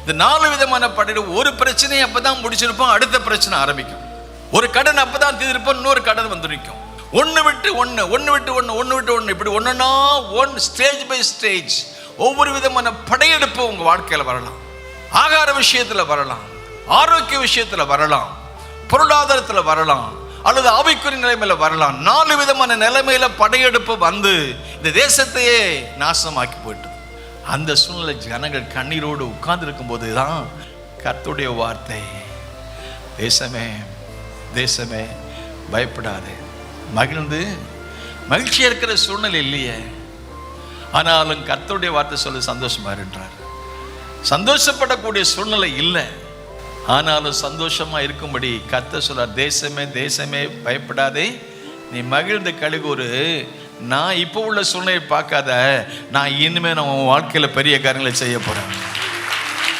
இந்த 4 விதமான படையெடுப்பு. ஒரு பிரச்சனையை அப்பதான் முடிச்சிருப்போம், அடுத்த பிரச்சனை ஆரம்பிக்கும். ஒரு கடன் அப்பதான் தீர்ப்போம், இன்னொரு கடன் வந்து நிற்கும். ஒன்று விட்டு ஒன்று இப்படி ஒன்றுனா ஸ்டேஜ் பை ஸ்டேஜ் ஒவ்வொரு விதமான படையெடுப்பு உங்கள் வாழ்க்கையில் வரலாம். ஆகார விஷயத்தில் வரலாம், ஆரோக்கிய விஷயத்தில் வரலாம், பொருளாதாரத்தில் வரலாம், அல்லது ஆவிக்குரிய நிலைமையில வரலாம். 4 விதமான நிலைமையில படையெடுப்பு வந்து இந்த தேசத்தையே நாசமாக்கி போயிட்டு, அந்த சூழ்நிலை ஜனங்கள் கண்ணீரோடு உட்கார்ந்து இருக்கும் போது தான் கர்த்தருடைய வார்த்தை, தேசமே தேசமே பயப்படாதே, மகிழ்ந்து மகிழ்ச்சியா இருக்கிற சூழ்நிலை இல்லையே, ஆனாலும் கர்த்தருடைய வார்த்தை சொல்லி சந்தோஷமா இருன்றார். சந்தோஷப்படக்கூடிய சூழ்நிலை இல்லை, ஆனாலும் சந்தோஷமா இருக்கும்படி கர்த்தர் சொல்றார், தேசமே தேசமே பயப்படாதே, நீ மகிழ்ந்து கழுகூறு. நான் இப்போ உள்ள சூழ்நிலையை பார்க்காத, நான் இனிமே நம்ம வாழ்க்கையில பெரிய காரியங்களை செய்ய போறேன்.